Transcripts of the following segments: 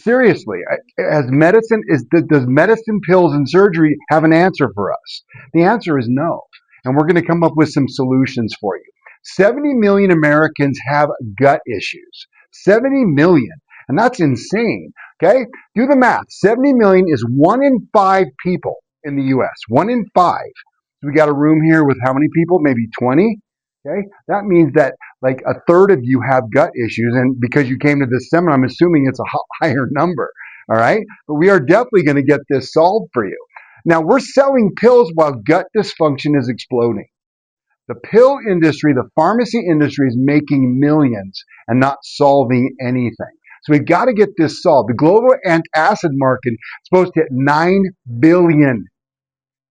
Seriously, does medicine, pills, and surgery have an answer for us? The answer is no. And we're going to come up with some solutions for you. 70 million Americans have gut issues. 70 million. And that's insane. Okay? Do the math. 70 million is 1 in 5 people in the US. 1 in 5. So we got a room here with how many people? Maybe 20. Okay? That means that like a third of you have gut issues. And because you came to this seminar, I'm assuming it's a higher number. All right? But we are definitely going to get this solved for you. Now, we're selling pills while gut dysfunction is exploding. The pill industry, the pharmacy industry is making millions and not solving anything. So we've got to get this solved. The global antacid market is supposed to hit 9 billion.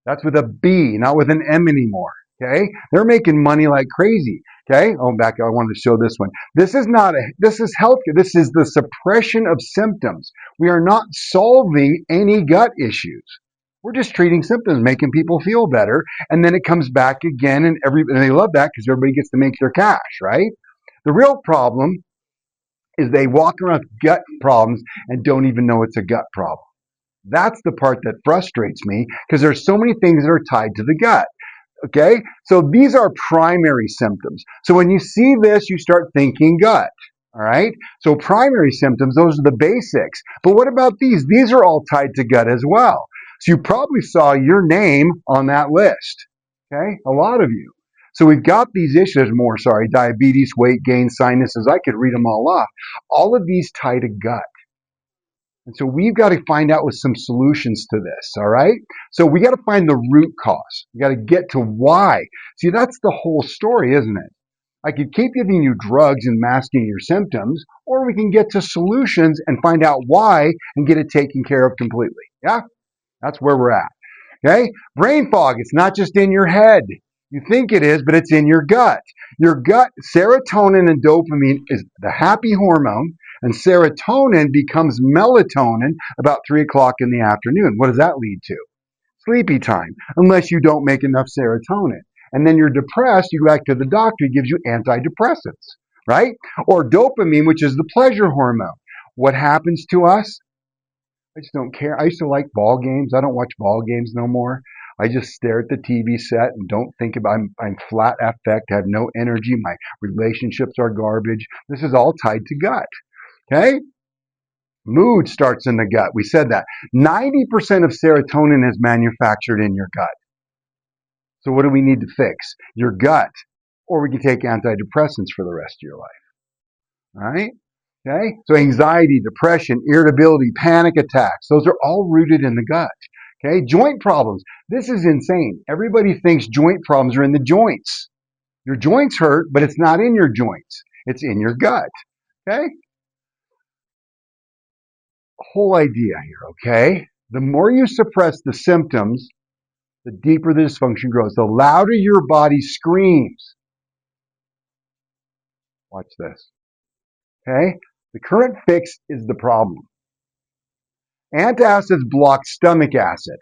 That's with a B, not with an M anymore. Okay? They're making money like crazy. Okay? Oh, back, I wanted to show this one. This is healthcare. This is the suppression of symptoms. We are not solving any gut issues. We're just treating symptoms, making people feel better, and then it comes back again, and they love that because everybody gets to make their cash, right? The real problem is they walk around with gut problems and don't even know it's a gut problem. That's the part that frustrates me because there's so many things that are tied to the gut. Okay, so these are primary symptoms. So when you see this, you start thinking gut. All right, so primary symptoms, those are the basics. But what about these? These are all tied to gut as well. So you probably saw your name on that list. Okay, a lot of you. So we've got these issues more, diabetes, weight gain, sinuses. I could read them all off. All of these tie to gut. And so we've got to find out with some solutions to this, all right? So we got to find the root cause. We got to get to why. See, that's the whole story, isn't it? I could keep giving you drugs and masking your symptoms, or we can get to solutions and find out why and get it taken care of completely. Yeah? That's where we're at. Okay? Brain fog, it's not just in your head. You think it is, but it's in your gut. Your gut, serotonin and dopamine is the happy hormone, and serotonin becomes melatonin about 3 o'clock in the afternoon. What does that lead to? Sleepy time, unless you don't make enough serotonin. And then you're depressed, you go back to the doctor, he gives you antidepressants, right? Or dopamine, which is the pleasure hormone. What happens to us? I just don't care. I used to like ball games. I don't watch ball games no more. I just stare at the TV set and don't think about. I'm flat affect. Have no energy. My relationships are garbage. This is all tied to gut. Okay. Mood starts in the gut. We said that 90% of serotonin is manufactured in your gut. So what do we need to fix? Your gut, or we can take antidepressants for the rest of your life. All right. Okay, so anxiety, depression, irritability, panic attacks, those are all rooted in the gut. Okay, joint problems. This is insane. Everybody thinks joint problems are in the joints. Your joints hurt, but it's not in your joints. It's in your gut. Okay? Whole idea here, okay? The more you suppress the symptoms, the deeper the dysfunction grows. The louder your body screams. Watch this. Okay? The current fix is the problem. Antacids block stomach acid.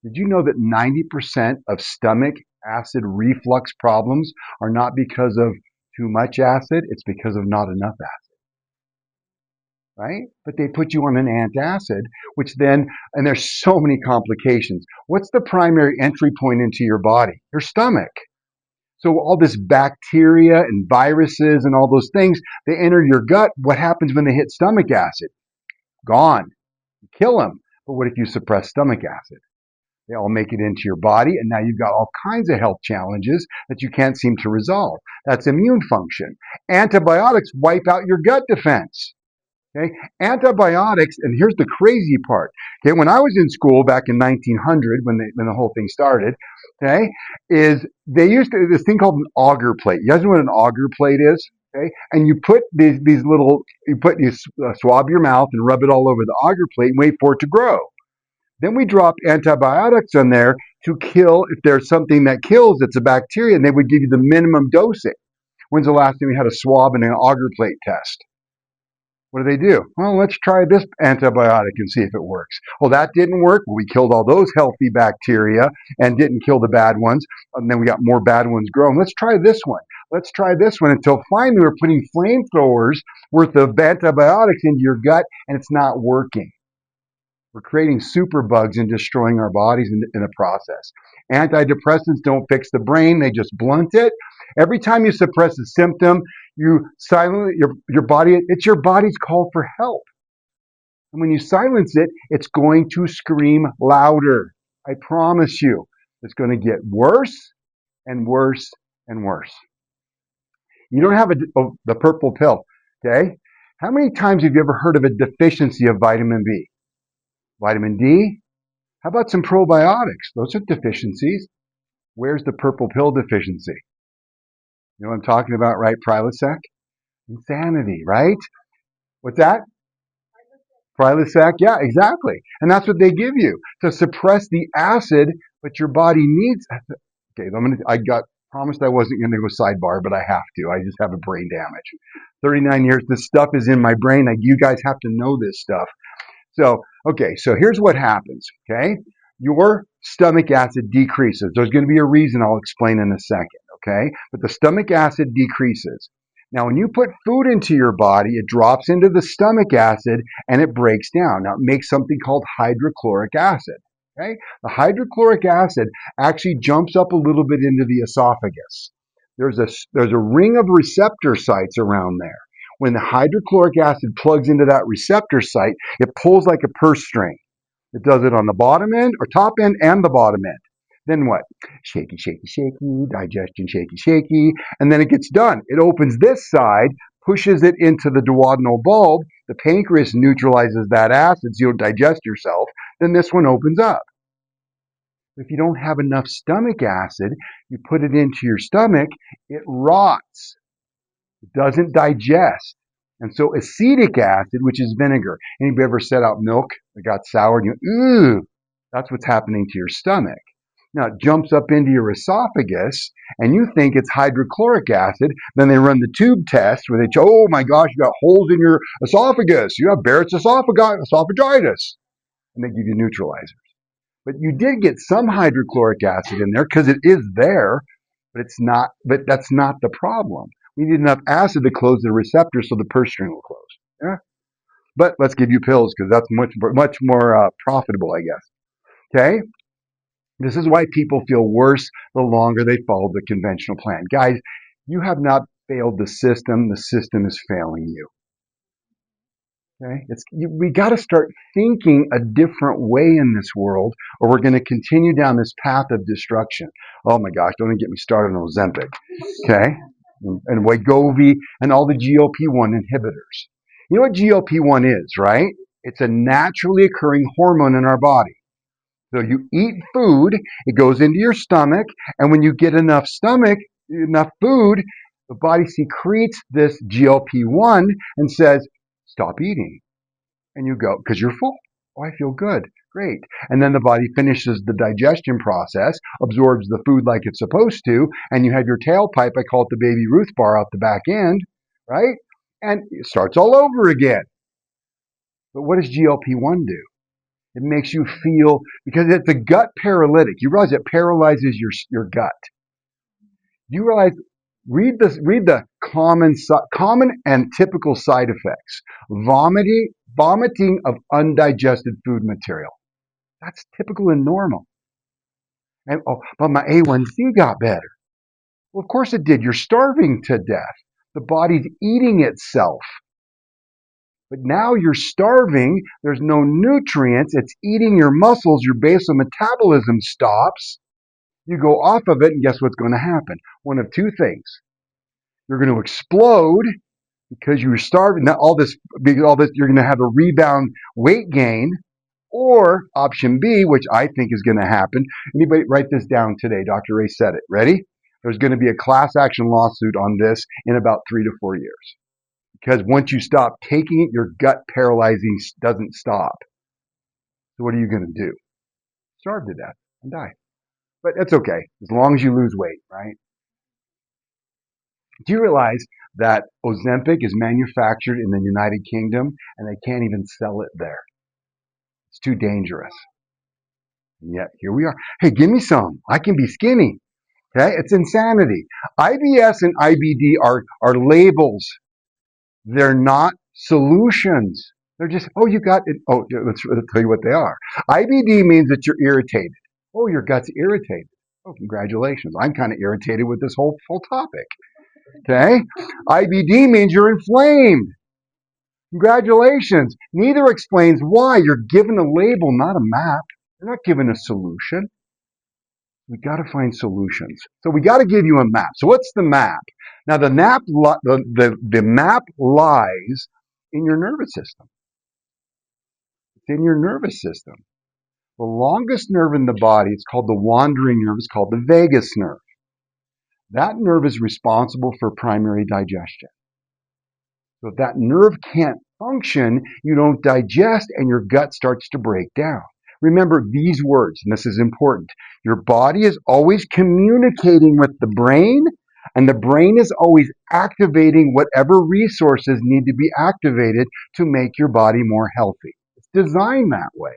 Did you know that 90% of stomach acid reflux problems are not because of too much acid? It's because of not enough acid. Right? But they put you on an antacid, which then, and there's so many complications. What's the primary entry point into your body? Your stomach. So all this bacteria and viruses and all those things, they enter your gut. What happens when they hit stomach acid? Gone. You kill them. But what if you suppress stomach acid? They all make it into your body, and now you've got all kinds of health challenges that you can't seem to resolve. That's immune function. Antibiotics wipe out your gut defense. Okay? Antibiotics, and here's the crazy part. Okay, when I was in school back in 1900, when the whole thing started, okay, is they used this thing called an auger plate. You guys know what an auger plate is? Okay, and you put you swab your mouth and rub it all over the auger plate and wait for it to grow. Then we drop antibiotics in there to kill, if there's something that kills, it's a bacteria, and they would give you the minimum dosing. When's the last time we had a swab and an auger plate test? What do? Well, let's try this antibiotic and see if it works. Well, that didn't work. Well, we killed all those healthy bacteria and didn't kill the bad ones. And then we got more bad ones growing. Let's try this one. Let's try this one, until finally we're putting flamethrowers worth of antibiotics into your gut and it's not working. We're creating super bugs and destroying our bodies in the process. Antidepressants don't fix the brain, they just blunt it. Every time you suppress a symptom, you silence your body. It's your body's call for help. And when you silence it, it's going to scream louder. I promise you. It's going to get worse and worse and worse. You don't have the purple pill, okay? How many times have you ever heard of a deficiency of vitamin B? Vitamin D? How about some probiotics? Those are deficiencies. Where's the purple pill deficiency? You know what I'm talking about, right? Prilosec? Insanity, right? What's that? Prilosec? Yeah, exactly. And that's what they give you to suppress the acid, but your body needs. Okay, I got promised I wasn't going to go sidebar, but I have to. I just have a brain damage. 39 years, this stuff is in my brain. You guys have to know this stuff. So, okay, so here's what happens, okay? Your stomach acid decreases. There's going to be a reason I'll explain in a second, okay? But the stomach acid decreases. Now, when you put food into your body, it drops into the stomach acid and it breaks down. Now, it makes something called hydrochloric acid, okay? The hydrochloric acid actually jumps up a little bit into the esophagus. There's a ring of receptor sites around there. When the hydrochloric acid plugs into that receptor site, it pulls like a purse string. It does it on the bottom end or top end and the bottom end. Then what? Shaky, shaky, shaky, digestion, shaky, shaky. And then it gets done. It opens this side, pushes it into the duodenal bulb. The pancreas neutralizes that acid so you don't digest yourself. Then this one opens up. If you don't have enough stomach acid, you put it into your stomach, it rots. It doesn't digest. And so acetic acid, which is vinegar. Anybody ever set out milk that got sour and you, ooh, that's what's happening to your stomach. Now it jumps up into your esophagus and you think it's hydrochloric acid. Then they run the tube test where they say, oh my gosh, you got holes in your esophagus. You have Barrett's esophagitis. And they give you neutralizers. But you did get some hydrochloric acid in there because it is there, but that's not the problem. We need enough acid to close the receptor so the purse string will close. Yeah? But let's give you pills because that's much more profitable, I guess. Okay? This is why people feel worse the longer they follow the conventional plan. Guys, you have not failed the system is failing you. Okay? We got to start thinking a different way in this world, or we're going to continue down this path of destruction. Oh my gosh, don't even get me started on Ozempic. Okay? And Wegovy and all the GLP-1 inhibitors. You know what GLP-1 is, right? It's a naturally occurring hormone in our body. So you eat food, it goes into your stomach, and when you get enough food, the body secretes this GLP-1 and says, stop eating. And you go, because you're full. Oh, I feel good. Great. And then the body finishes the digestion process, absorbs the food like it's supposed to, and you have your tailpipe, I call it the baby Ruth bar out the back end, right? And it starts all over again. But what does GLP-1 do? It makes you feel, because it's a gut paralytic. You realize it paralyzes your gut. You realize, read the common and typical side effects. Vomiting of undigested food material. That's typical and normal. And but my A1C got better. Well, of course it did. You're starving to death. The body's eating itself. But now you're starving. There's no nutrients. It's eating your muscles. Your basal metabolism stops. You go off of it, and guess what's going to happen? One of two things. You're going to explode because you were starving. Now all this, you're going to have a rebound weight gain. Or option B, which I think is going to happen. Anybody write this down today? Dr. Ray said it. Ready? There's going to be a class action lawsuit on this in about 3 to 4 years. Because once you stop taking it, your gut paralyzing doesn't stop. So what are you going to do? Starve to death and die. But that's okay, as long as you lose weight, right? Do you realize that Ozempic is manufactured in the United Kingdom and they can't even sell it there? It's too dangerous. And yet, here we are. Hey, give me some. I can be skinny. Okay, it's insanity. IBS and IBD are labels. They're not solutions. They're just, oh, you got it. Oh, yeah, let's tell you what they are. IBD means that you're irritated. Oh, your gut's irritated. Oh, congratulations. I'm kind of irritated with this whole topic. Okay? IBD means you're inflamed. Congratulations. Neither explains why. You're given a label, not a map. You're not given a solution. We got to find solutions. So we got to give you a map. So what's the map? Now the map lies in your nervous system. It's in your nervous system. The longest nerve in the body, it's called the wandering nerve, is called the vagus nerve. That nerve is responsible for primary digestion. So if that nerve can't function, you don't digest and your gut starts to break down. Remember these words, and this is important. Your body is always communicating with the brain, and the brain is always activating whatever resources need to be activated to make your body more healthy. It's designed that way.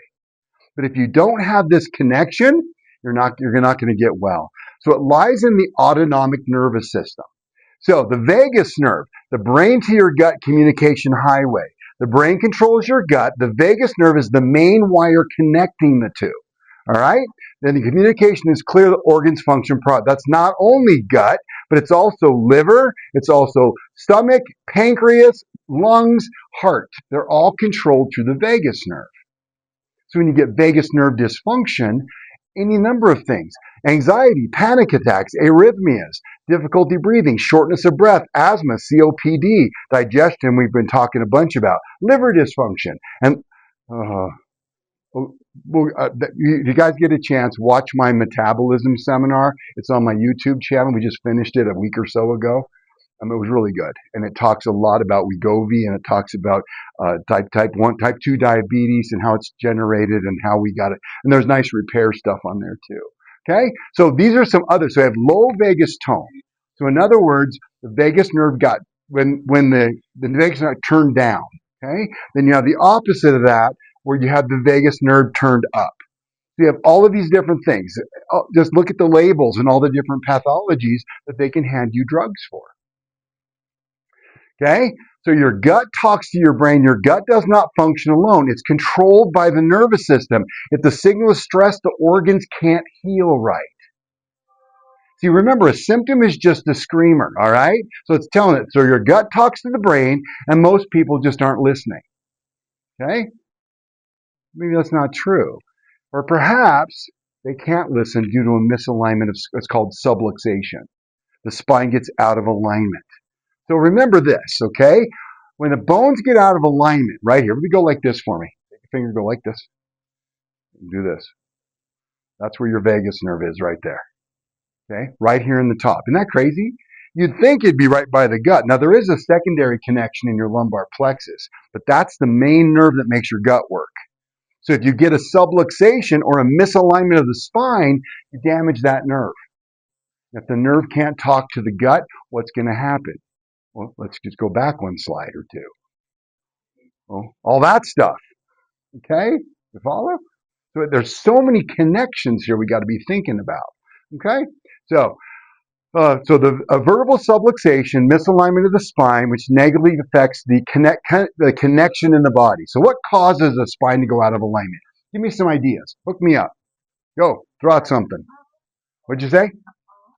But if you don't have this connection, you're not going to get well. So it lies in the autonomic nervous system. So the vagus nerve, the brain to your gut communication highway. The brain controls your gut. The vagus nerve is the main wire connecting the two. All right? Then the communication is clear, the organs function properly. That's not only gut, but it's also liver, it's also stomach, pancreas, lungs, heart. They're all controlled through the vagus nerve. So when you get vagus nerve dysfunction, any number of things, anxiety, panic attacks, arrhythmias, difficulty breathing, shortness of breath, asthma, COPD, digestion, we've been talking a bunch about, liver dysfunction. And you guys get a chance, watch my metabolism seminar. It's on my YouTube channel. We just finished it a week or so ago. It was really good, and it talks a lot about Wegovy, and it talks about type 1, type 2 diabetes, and how it's generated, and how we got it. And there's nice repair stuff on there too. Okay, so these are some others. So I have low vagus tone. So in other words, the vagus nerve got when the vagus nerve turned down. Okay, then you have the opposite of that, where you have the vagus nerve turned up. So you have all of these different things. Just look at the labels and all the different pathologies that they can hand you drugs for. Okay? So your gut talks to your brain. Your gut does not function alone. It's controlled by the nervous system. If the signal is stressed, the organs can't heal right. See, remember, a symptom is just a screamer, all right? So it's telling it. So your gut talks to the brain, and most people just aren't listening. Okay? Maybe that's not true. Or perhaps they can't listen due to a misalignment of what's called subluxation. The spine gets out of alignment. So remember this, okay? When the bones get out of alignment, right here, let me go like this for me. Take your finger, go like this. Do this. That's where your vagus nerve is right there. Okay? Right here in the top. Isn't that crazy? You'd think it'd be right by the gut. Now, there is a secondary connection in your lumbar plexus, but that's the main nerve that makes your gut work. So if you get a subluxation or a misalignment of the spine, you damage that nerve. If the nerve can't talk to the gut, what's going to happen? Well, let's just go back one slide or two. Well, all that stuff. Okay? You follow? So there's so many connections here we got to be thinking about. Okay? So the vertebral subluxation, misalignment of the spine, which negatively affects the connection in the body. So what causes a spine to go out of alignment? Give me some ideas. Hook me up. Go. Throw out something. What'd you say?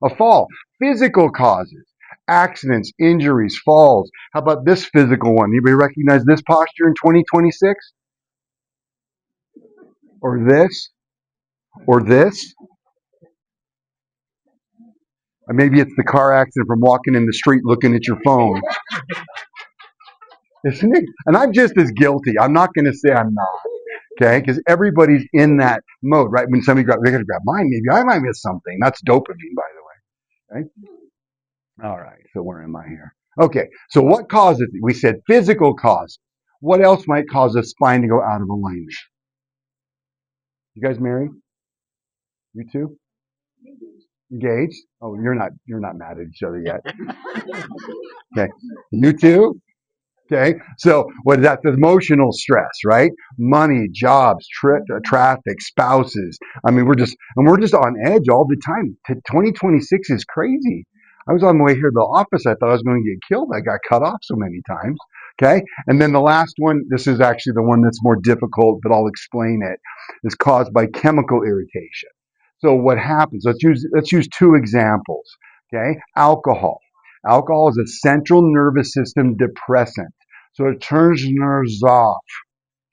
A fall. Physical causes. Accidents, injuries, falls. How about this physical one? Anybody recognize this posture in 2026? Or this? Or this? Or maybe it's the car accident from walking in the street looking at your phone. Isn't it? And I'm just as guilty. I'm not going to say I'm not. Okay? Because everybody's in that mode, right? When somebody grabs, they're going to grab mine. Maybe I might miss something. That's dopamine, by the way. Okay? All right. So where am I here? Okay. So what causes it? We said physical cause. What else might cause a spine to go out of alignment? You guys married? You two? Engaged? Oh, you're not mad at each other yet. Okay. You two? Okay, so what is that? The emotional stress, right? Money, jobs, traffic, spouses. I mean, we're just on edge all the time. 2026 is crazy. I was on my way here to the office. I thought I was going to get killed. I got cut off so many times. Okay, and then the last one. This is actually the one that's more difficult, but I'll explain it. Is caused by chemical irritation. So what happens? Let's use two examples. Okay, alcohol. Alcohol is a central nervous system depressant. So it turns nerves off.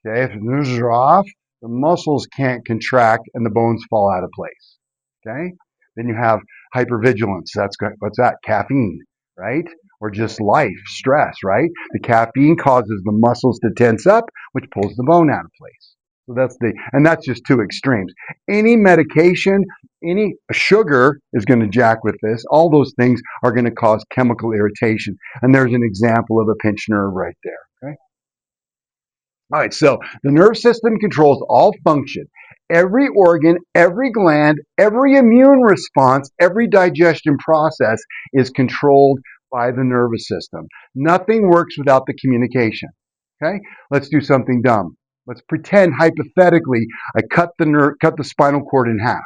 Okay, if the nerves are off, the muscles can't contract and the bones fall out of place. Okay, then you have hypervigilance. What's that? Caffeine, right? Or just life, stress, right? The caffeine causes the muscles to tense up, which pulls the bone out of place. So that's just two extremes. Any medication, any sugar is going to jack with this. All those things are going to cause chemical irritation. And there's an example of a pinched nerve right there. Okay. All right, so the nerve system controls all function. Every organ, every gland, every immune response, every digestion process is controlled by the nervous system. Nothing works without the communication. Okay? Let's do something dumb. Let's pretend hypothetically I cut the spinal cord in half.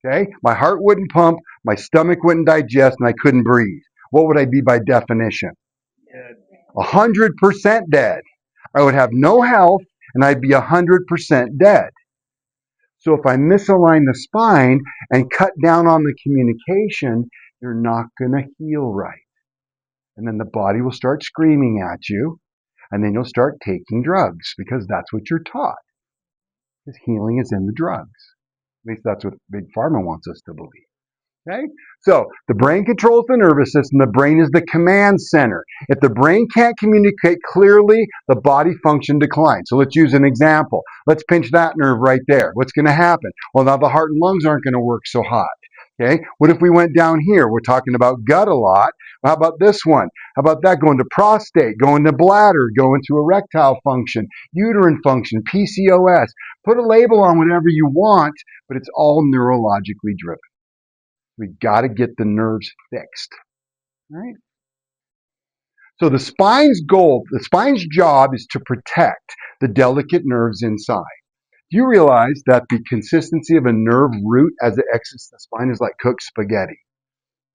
Okay? My heart wouldn't pump, my stomach wouldn't digest, and I couldn't breathe. What would I be by definition? 100% dead. I would have no health and I'd be 100% dead. So if I misalign the spine and cut down on the communication, you're not going to heal right. And then the body will start screaming at you, and then you'll start taking drugs because that's what you're taught. Because healing is in the drugs. At least that's what Big Pharma wants us to believe. Okay? So the brain controls the nervous system. The brain is the command center. If the brain can't communicate clearly, the body function declines. So let's use an example. Let's pinch that nerve right there. What's going to happen? Well, now the heart and lungs aren't going to work so hot. Okay? What if we went down here? We're talking about gut a lot. How about this one? How about that going to prostate, going to bladder, going to erectile function, uterine function, PCOS? Put a label on whatever you want, but it's all neurologically driven. We got to get the nerves fixed, right? So the spine's job is to protect the delicate nerves inside. Do you realize that the consistency of a nerve root as it exits the spine is like cooked spaghetti?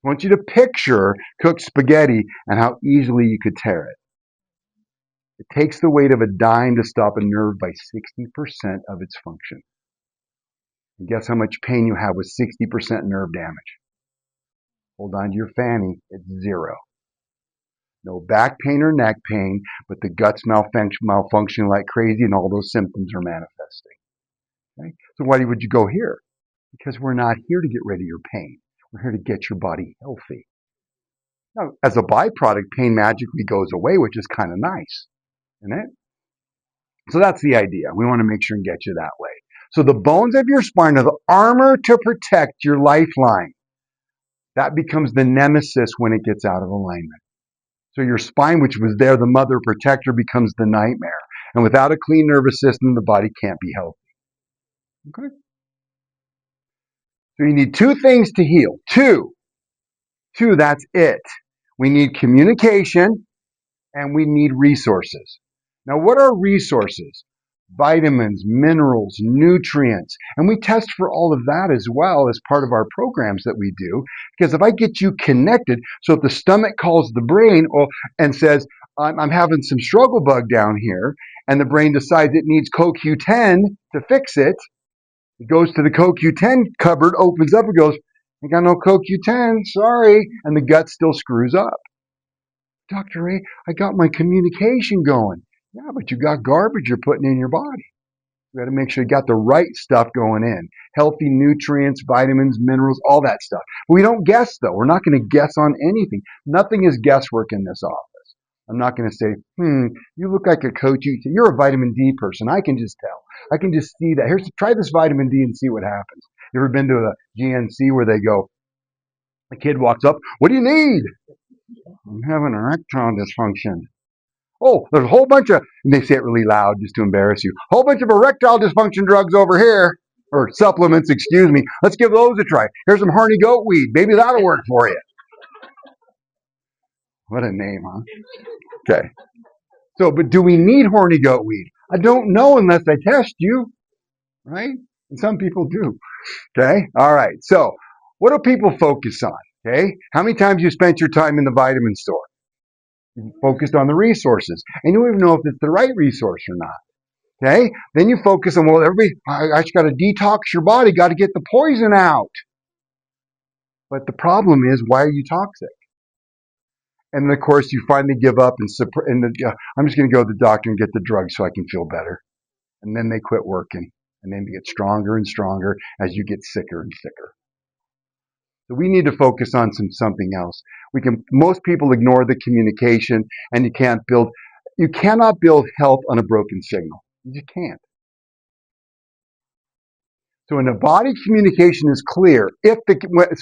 I want you to picture cooked spaghetti and how easily you could tear it. It takes the weight of a dime to stop a nerve by 60% of its function. And guess how much pain you have with 60% nerve damage? Hold on to your fanny, it's zero. No back pain or neck pain, but the gut's malfunctioning like crazy and all those symptoms are manifesting. Okay? So why would you go here? Because we're not here to get rid of your pain. We're here to get your body healthy. Now, as a byproduct, pain magically goes away, which is kind of nice, isn't it? So that's the idea. We want to make sure and get you that way. So the bones of your spine are the armor to protect your lifeline. That becomes the nemesis when it gets out of alignment. So your spine, which was there, the mother protector, becomes the nightmare. And without a clean nervous system, the body can't be healthy. Okay? So you need two things to heal. Two, that's it. We need communication and we need resources. Now, what are resources? Vitamins, minerals, nutrients. And we test for all of that as well as part of our programs that we do. Because if I get you connected, so if the stomach calls the brain and says, I'm having some struggle bug down here, and the brain decides it needs CoQ10 to fix it, it goes to the CoQ10 cupboard, opens up and goes, I got no CoQ10, sorry. And the gut still screws up. Dr. A, I got my communication going. Yeah, but you got garbage you're putting in your body. You got to make sure you got the right stuff going in. Healthy nutrients, vitamins, minerals, all that stuff. But we don't guess, though. We're not going to guess on anything. Nothing is guesswork in this office. I'm not going to say, you look like a coach. You're a vitamin D person. I can just tell. I can just see that. Try this vitamin D and see what happens. You ever been to a GNC where they go, a kid walks up, what do you need? I'm having erectile dysfunction. Oh, there's a whole bunch of, and they say it really loud just to embarrass you, whole bunch of erectile dysfunction drugs over here, or supplements, excuse me. Let's give those a try. Here's some horny goat weed. Maybe that'll work for you. What a name, huh? Okay. So, but do we need horny goat weed? I don't know unless I test you, right? And some people do. Okay. All right. So, what do people focus on? Okay. How many times you spent your time in the vitamin store? You focused on the resources, and you don't even know if it's the right resource or not. Okay. Then you focus on, well, everybody, I just got to detox your body, got to get the poison out. But the problem is, why are you toxic? And then, of course, you finally give up I'm just going to go to the doctor and get the drug so I can feel better. And then they quit working, and then they get stronger and stronger as you get sicker and sicker. So we need to focus on something else. Most people ignore the communication, and you cannot build health on a broken signal. You just can't. So when the body communication is clear,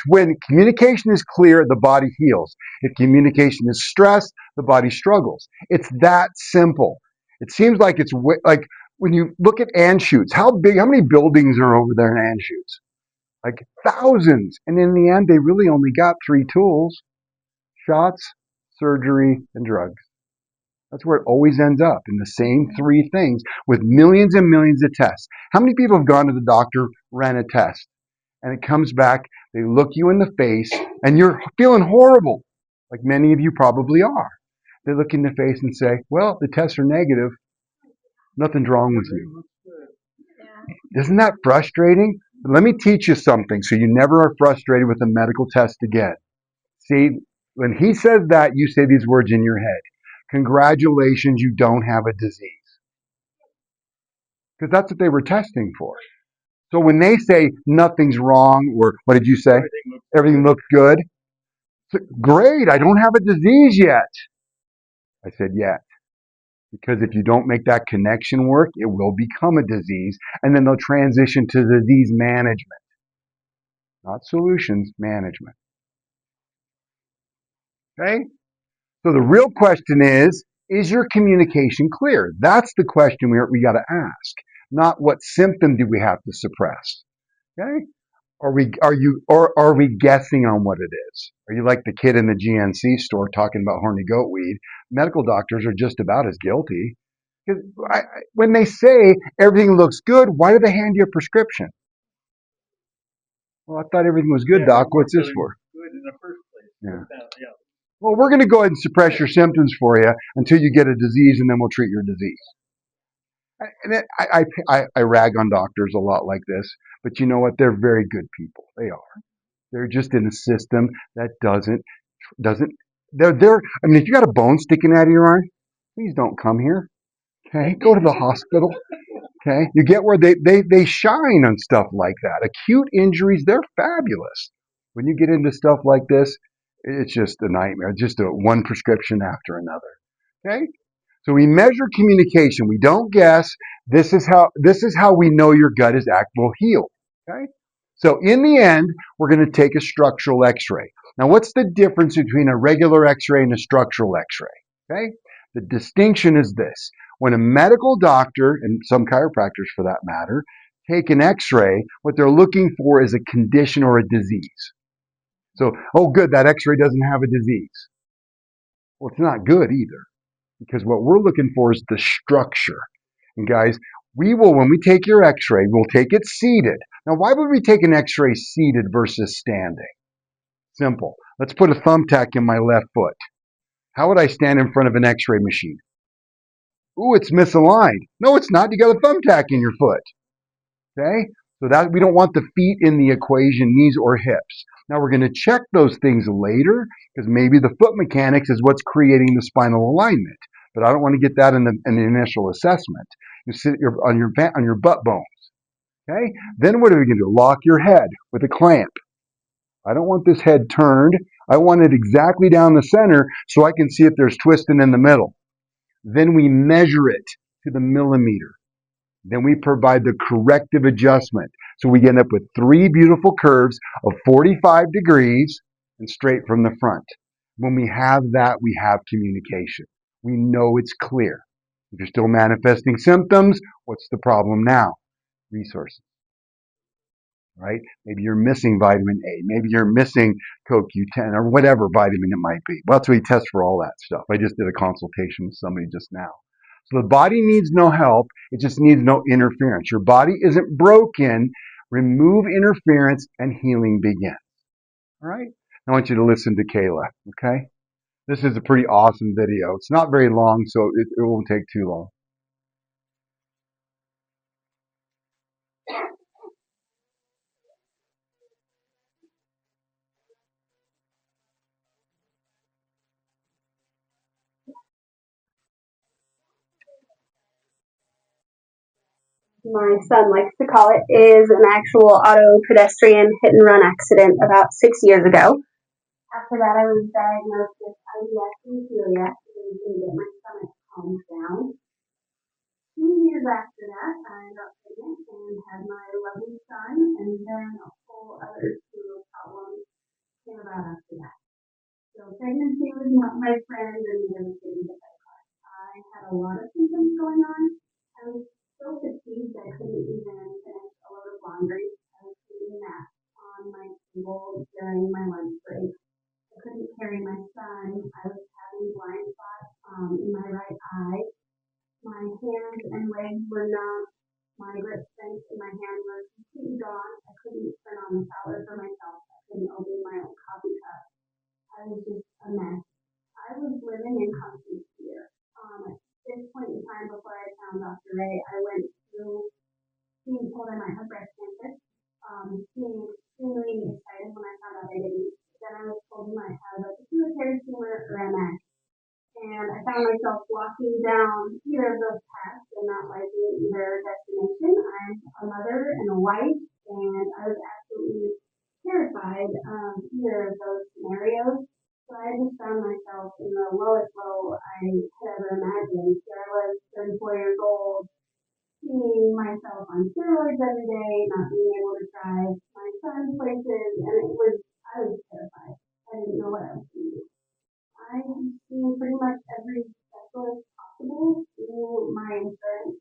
when communication is clear, the body heals. If communication is stressed, the body struggles. It's that simple. It seems like it's like when you look at Anschutz, how many buildings are over there in Anschutz? Like thousands. And in the end, they really only got 3 tools: shots, surgery, and drugs. That's where it always ends up, in the same 3 things, with millions and millions of tests. How many people have gone to the doctor, ran a test, and it comes back, they look you in the face, and you're feeling horrible, like many of you probably are. They look in the face and say, well, the tests are negative. Nothing's wrong with you. Isn't that frustrating? Let me teach you something so you never are frustrated with a medical test again. See, when he says that, you say these words in your head. Congratulations, you don't have a disease. Because that's what they were testing for. So when they say nothing's wrong, or what did you say? Everything looks good. So, great, I don't have a disease yet. I said yet. Because if you don't make that connection work, it will become a disease, and then they'll transition to disease management. Not solutions, management. Okay? So the real question is your communication clear? That's the question we got to ask. Not what symptom do we have to suppress? Okay? Are we guessing on what it is? Are you like the kid in the GNC store talking about horny goat weed? Medical doctors are just about as guilty. Because when they say everything looks good, why do they hand you a prescription? Well, I thought everything was good, Doc. What's this for? Good in the first place. Yeah. Well, we're going to go ahead and suppress your symptoms for you until you get a disease, and then we'll treat your disease. And I rag on doctors a lot like this, but you know what? They're very good people. They are. They're just in a system that doesn't. They're. I mean, if you got a bone sticking out of your arm, please don't come here. Okay, go to the hospital. Okay, you get where they shine on stuff like that. Acute injuries, they're fabulous. When you get into stuff like this, it's just a nightmare. Just one prescription after another. Okay, so we measure communication. We don't guess. This is how we know your gut is will heal. Okay, so in the end, we're going to take a structural X-ray. Now, what's the difference between a regular X-ray and a structural X-ray? Okay, the distinction is this. When a medical doctor, and some chiropractors for that matter, take an X-ray, what they're looking for is a condition or a disease. So, oh good, that X-ray doesn't have a disease. Well, it's not good either, because what we're looking for is the structure. And guys, when we take your X-ray, we'll take it seated. Now, why would we take an X-ray seated versus standing? Simple. Let's put a thumbtack in my left foot. How would I stand in front of an X-ray machine? Ooh, it's misaligned. No, it's not. You got a thumbtack in your foot. Okay? So that we don't want the feet in the equation, knees or hips. Now we're going to check those things later, because maybe the foot mechanics is what's creating the spinal alignment. But I don't want to get that in the initial assessment. You sit on your butt bones. Okay? Then what are we going to do? Lock your head with a clamp. I don't want this head turned. I want it exactly down the center so I can see if there's twisting in the middle. Then we measure it to the millimeter. Then we provide the corrective adjustment. So we end up with 3 beautiful curves of 45 degrees and straight from the front. When we have that, we have communication. We know it's clear. If you're still manifesting symptoms, what's the problem now? Resources. right? Maybe you're missing vitamin A. Maybe you're missing CoQ10 or whatever vitamin it might be. Well, that's what we test for all that stuff. I just did a consultation with somebody just now. So the body needs no help. It just needs no interference. Your body isn't broken. Remove interference and healing begins. All right? I want you to listen to Kayla, okay? This is a pretty awesome video. It's not very long, so it won't take too long. My son likes to call it, is an actual auto pedestrian hit and run accident about 6 years ago. After that, I was diagnosed with IBS and celiac and couldn't get my stomach calmed down. 2 years after that, I got pregnant and had my lovely son, and then a whole other slew of problems came about after that. So pregnancy was not my friend, and neither was getting hit by cars. I had a lot of symptoms going on. I was so fatigued I couldn't even finish a load of laundry. I was taking naps on my table during my lunch break. I couldn't carry my son. I was having blind spots in my right eye. My hands and legs were numb. My grip strength in my hand was completely gone. I couldn't turn on the shower for myself. I couldn't open my own coffee cup. I was just a mess. I was living in constant fear. At this point in time, before I found Dr. Ray, I went through being told I might have breast cancer, being extremely excited when I found out I didn't. Then I was told I might have a pituitary tumor or MS. And I found myself walking down either of those paths and not liking either destination. I'm a mother and a wife, and I was absolutely terrified of either of those scenarios. So I just found myself in the lowest low I could ever imagine. Here I was, 34 years old, seeing myself on steroids every day, not being able to drive my son places, and I was terrified. I didn't know what I was going to do. I've seen pretty much every specialist possible through my insurance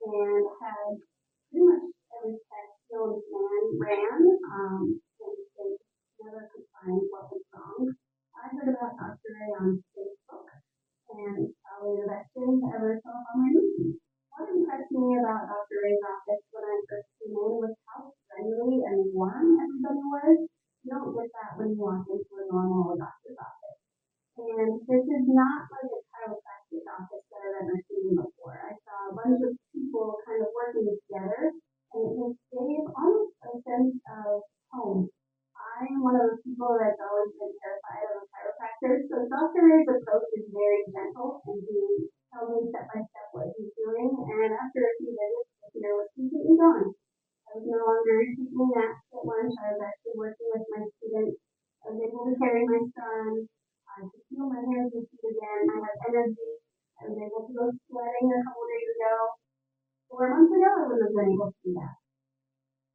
and had pretty much every test known to man ran, and they never could find what was wrong. I heard about Dr. Ray on Facebook, and it's probably the best thing to ever show up on my newsfeed. What impressed me about Dr. Ray's office when I first came in was how friendly and warm everybody was. You don't get that when you walk into a normal doctor's office. And this is not like a chiropractic office that I've ever seen before. I saw a bunch of people kind of working together, and it just gave almost a sense of home. I'm one of those people that's always been terrified of a chiropractor, so Dr. Ray's approach is very gentle, and he tells me step by step what he's doing, and after a few visits, the fear was completely gone. I was no longer taking naps at lunch. I was actually working with my students. I was able to carry my son. I could feel my hands and feet again. I had energy. I was able to go sledding a couple days ago. 4 months ago, I wouldn't have been able to do that.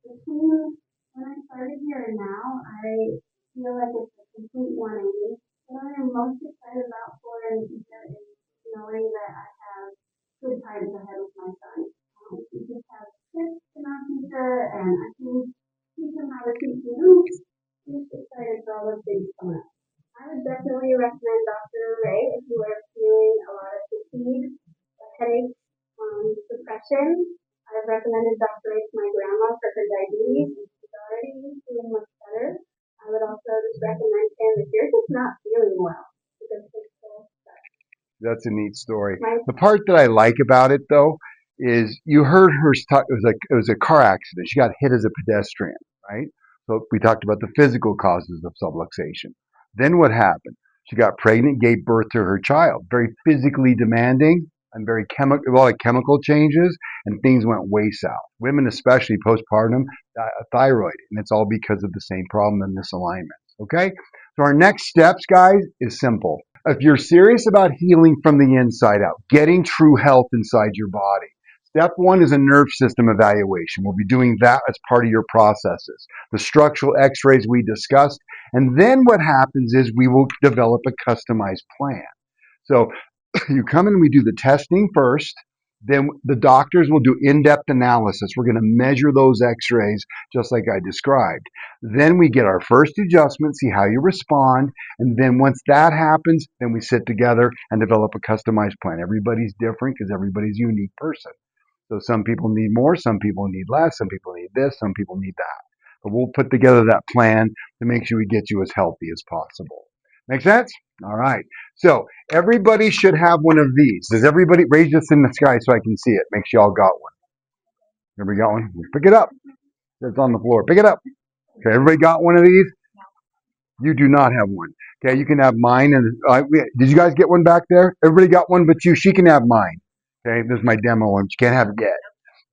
Between when I started here and now, I feel like it's a complete 180. What I am most excited about for in the future is knowing that I have good times ahead with my son. We just have tips in our future, and I can teach him how to teach me. I'm just excited for all those things coming up. I would definitely recommend Dr. Ray if you are feeling a lot of fatigue, headaches, suppression. I've recommended Dr. Ray to my grandma for her diabetes, and she's already feeling much better. I would also just recommend him if you're just not feeling well, because it's still stuck. That's a neat story. Right. The part that I like about it, though, is you heard her talk. It was a car accident. She got hit as a pedestrian, right? So we talked about the physical causes of subluxation. Then what happened? She got pregnant, gave birth to her child. Very physically demanding and very a lot of chemical changes, and things went way south. Women, especially postpartum, thyroid, and it's all because of the same problem and misalignment. Okay? So our next steps, guys, is simple. If you're serious about healing from the inside out, getting true health inside your body, step one is a nerve system evaluation. We'll be doing that as part of your processes. The structural x-rays we discussed. And then what happens is we will develop a customized plan. So you come in and we do the testing first. Then the doctors will do in-depth analysis. We're going to measure those x-rays just like I described. Then we get our first adjustment, see how you respond. And then once that happens, then we sit together and develop a customized plan. Everybody's different because everybody's a unique person. So some people need more, some people need less, some people need this, some people need that. But we'll put together that plan to make sure we get you as healthy as possible. Make sense? All right. So everybody should have one of these. Does everybody raise this in the sky so I can see it? Make sure y'all got one. Everybody got one? Pick it up. It's on the floor. Pick it up. Okay, everybody got one of these? You do not have one. Okay, you can have mine. And did you guys get one back there? Everybody got one but you. She can have mine. Okay, this is my demo one. She can't have it yet.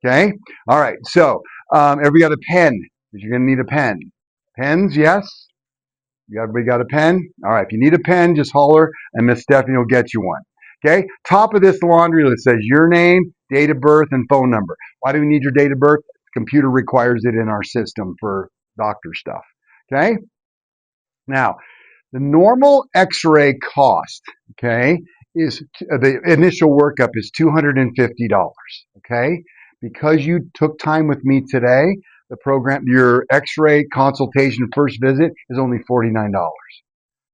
Okay? All right. So everybody got a pen. You're going to need a pen. Pens, yes? Everybody got a pen? All right. If you need a pen, just holler and Miss Stephanie will get you one. Okay? Top of this laundry list says your name, date of birth, and phone number. Why do we need your date of birth? The computer requires it in our system for doctor stuff. Okay? Now, the normal x-ray cost, okay, is the initial workup is $250. Okay? Because you took time with me today, the program, your x-ray consultation first visit is only $49. All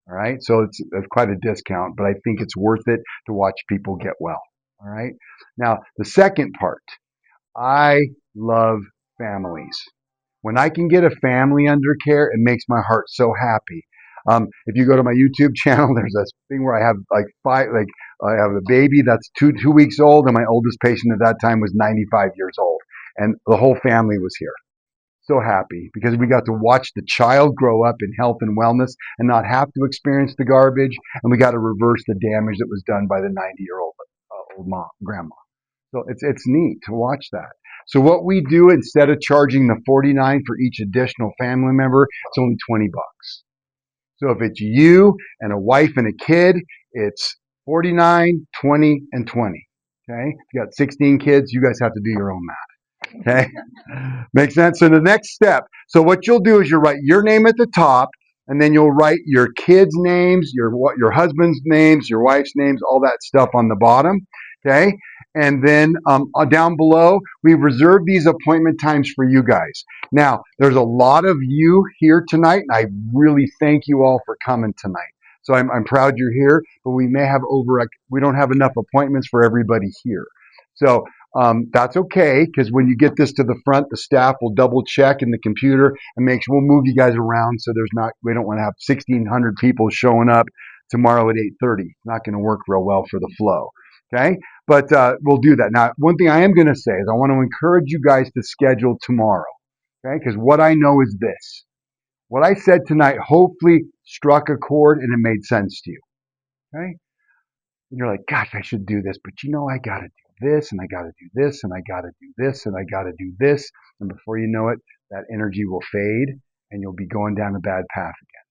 right. So it's quite a discount, but I think it's worth it to watch people get well. All right. Now, the second part, I love families. When I can get a family under care, it makes my heart so happy. If you go to my YouTube channel, there's this thing where I have I have a baby that's two weeks old, and my oldest patient at that time was 95 years old, and the whole family was here. So happy because we got to watch the child grow up in health and wellness and not have to experience the garbage, and we got to reverse the damage that was done by the 90-year-old old grandma. So it's neat to watch that. So what we do, instead of charging the $49 for each additional family member, it's only $20. So if it's you and a wife and a kid, it's $49, $20, and $20. Okay? If you got 16 kids, you guys have to do your own math. Okay? Makes sense? So the next step, so what you'll do is you'll write your name at the top, and then you'll write your kids' names, your husband's names, your wife's names, all that stuff on the bottom. Okay? And then down below, we've reserved these appointment times for you guys. Now, there's a lot of you here tonight, and I really thank you all for coming tonight. So I'm proud you're here, but we don't have enough appointments for everybody here. So that's okay, because when you get this to the front, the staff will double check in the computer and we'll move you guys around so we don't want to have 1,600 people showing up tomorrow at 8:30. It's not going to work real well for the flow. Okay, but we'll do that. Now, one thing I am going to say is I want to encourage you guys to schedule tomorrow. Okay, because what I know is this: what I said tonight hopefully struck a chord and it made sense to you. Okay, and you're like, gosh, I should do this, but I got to do this, and I got to do this, and I got to do this, and I got to do this. And before you know it, that energy will fade and you'll be going down a bad path again.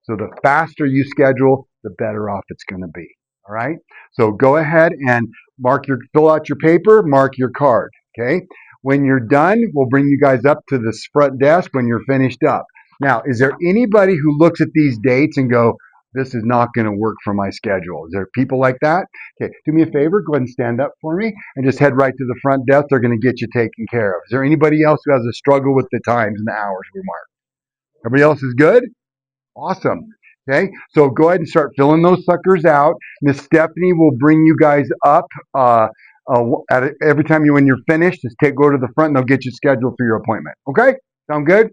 So the faster you schedule, the better off it's going to be. All right. So go ahead and fill out your paper, mark your card. Okay. When you're done, we'll bring you guys up to this front desk when you're finished up. Now, is there anybody who looks at these dates and go, this is not going to work for my schedule? Is there people like that? Okay, do me a favor, go ahead and stand up for me and just head right to the front desk. They're going to get you taken care of. Is there anybody else who has a struggle with the times and the hours we mark? Everybody else is good? Awesome. Okay, so go ahead and start filling those suckers out. Miss Stephanie will bring you guys up every time when you're finished. Just go to the front and they'll get you scheduled for your appointment. Okay, sound good?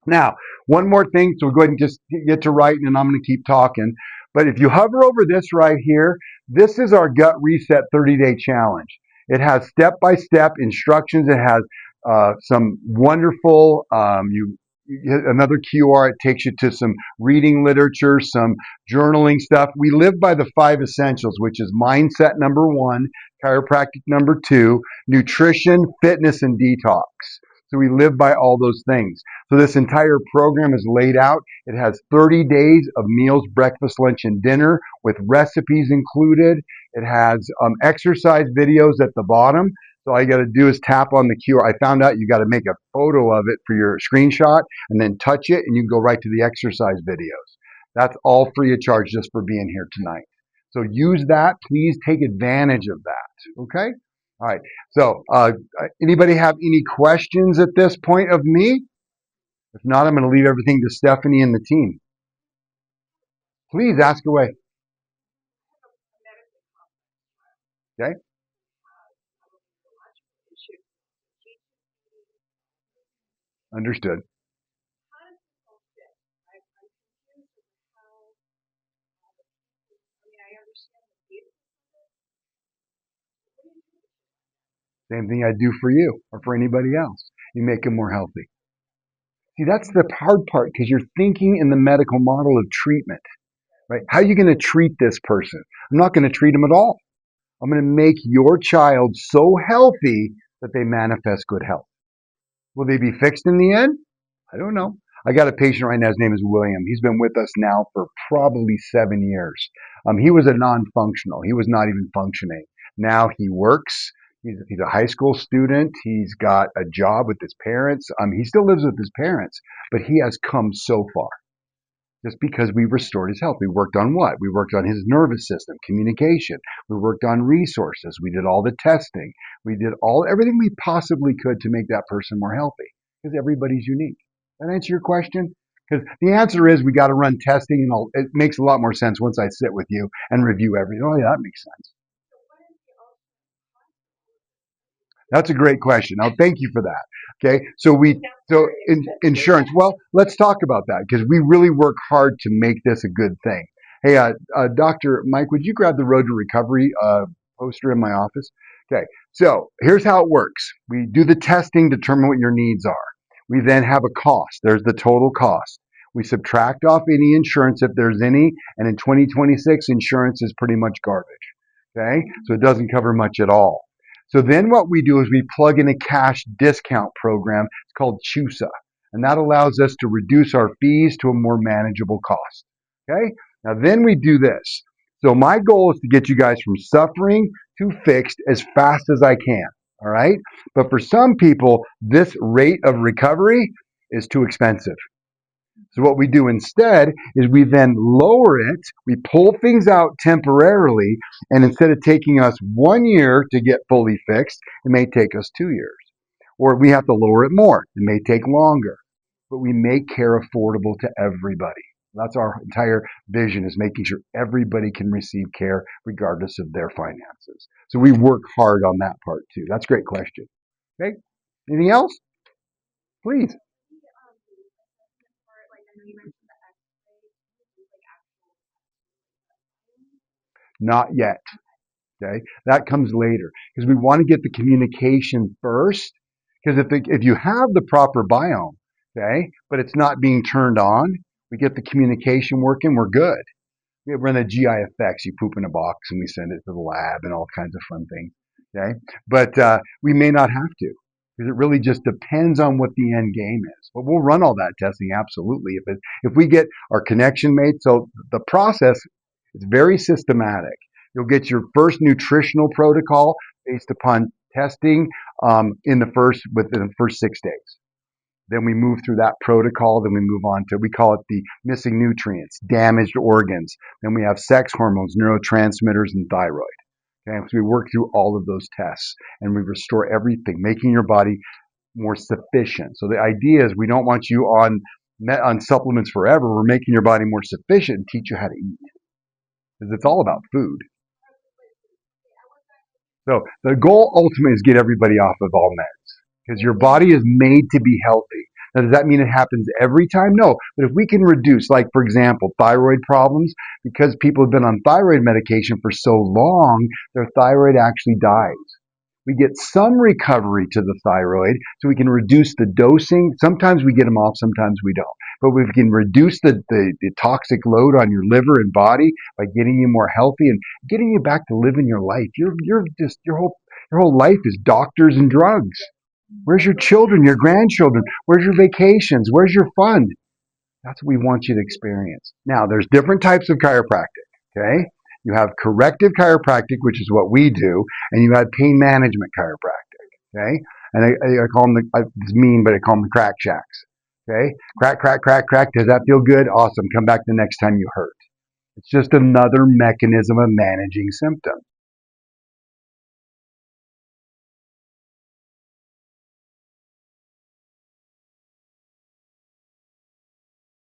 Now, one more thing, so we'll go ahead and just get to writing, and I'm going to keep talking. But if you hover over this right here, this is our Gut Reset 30-Day Challenge. It has step-by-step instructions. It has some wonderful, another QR. It takes you to some reading literature, some journaling stuff. We live by the 5 essentials, which is mindset number 1, chiropractic number 2, nutrition, fitness, and detox. So we live by all those things. So this entire program is laid out. It has 30 days of meals, breakfast, lunch, and dinner with recipes included. It has exercise videos at the bottom. So all you got to do is tap on the QR. I found out you got to make a photo of it for your screenshot and then touch it, and you can go right to the exercise videos. That's all free of charge just for being here tonight. So use that. Please take advantage of that. Okay? All right. So anybody have any questions at this point of me? If not, I'm going to leave everything to Stephanie and the team. Please ask away. Okay? Understood. Same thing I do for you or for anybody else. You make them more healthy. See, that's the hard part because you're thinking in the medical model of treatment, right? How are you going to treat this person? I'm not going to treat them at all. I'm going to make your child so healthy that they manifest good health. Will they be fixed in the end? I don't know. I got a patient right now. His name is William. He's been with us now for probably 7 years. He was a non-functional. He was not even functioning. Now he works. He's a high school student. He's got a job with his parents. He still lives with his parents, but he has come so far just because we restored his health. We worked on what? We worked on his nervous system, communication. We worked on resources. We did all the testing. We did everything we possibly could to make that person more healthy because everybody's unique. That answer your question? Because the answer is we got to run testing, and it makes a lot more sense once I sit with you and review everything. Oh, yeah, that makes sense. That's a great question. Now, thank you for that. Okay, insurance. Well, let's talk about that because we really work hard to make this a good thing. Hey, Dr. Mike, would you grab the Road to Recovery poster in my office? Okay, so here's how it works. We do the testing, determine what your needs are. We then have a cost. There's the total cost. We subtract off any insurance if there's any, and in 2026, insurance is pretty much garbage. Okay, so it doesn't cover much at all. So then what we do is we plug in a cash discount program. It's called CHUSA, and that allows us to reduce our fees to a more manageable cost. Okay? Now then we do this. So my goal is to get you guys from suffering to fixed as fast as I can. All right? But for some people, this rate of recovery is too expensive. So what we do instead is we then lower it, we pull things out temporarily, and instead of taking us 1 year to get fully fixed, it may take us 2 years. Or we have to lower it more. It may take longer. But we make care affordable to everybody. That's our entire vision, is making sure everybody can receive care regardless of their finances. So we work hard on that part too. That's a great question. Okay? Anything else? Please. Not yet. Okay, that comes later because we want to get the communication first. Because if you have the proper biome, okay, but it's not being turned on, we get the communication working, we're good. We run a GI effects. You poop in a box and we send it to the lab and all kinds of fun things. Okay, but we may not have to because it really just depends on what the end game is. But we'll run all that testing absolutely if we get our connection made. So the process is very systematic. You'll get your first nutritional protocol based upon testing within the first 6 days. Then we move through that protocol. Then we move on to, we call it the missing nutrients, damaged organs. Then we have sex hormones, neurotransmitters, and thyroid. Okay, so we work through all of those tests and we restore everything, making your body more sufficient. So the idea is we don't want you on supplements forever. We're making your body more sufficient and teach you how to eat because it's all about food. So the goal ultimately is get everybody off of all meds because your body is made to be healthy. Now, does that mean it happens every time? No. But if we can reduce, like, for example, thyroid problems, because people have been on thyroid medication for so long, their thyroid actually dies. We get some recovery to the thyroid so we can reduce the dosing. Sometimes we get them off, sometimes we don't. But we can reduce the toxic load on your liver and body by getting you more healthy and getting you back to living your life. Your whole life is doctors and drugs. Where's your children, your grandchildren? Where's your vacations? Where's your fun? That's what we want you to experience. Now, there's different types of chiropractic, okay? You have corrective chiropractic, which is what we do, and you have pain management chiropractic, okay? And I call them, it's mean, but I call them the crack shacks, okay? Crack, crack, crack, crack. Does that feel good? Awesome. Come back the next time you hurt. It's just another mechanism of managing symptoms.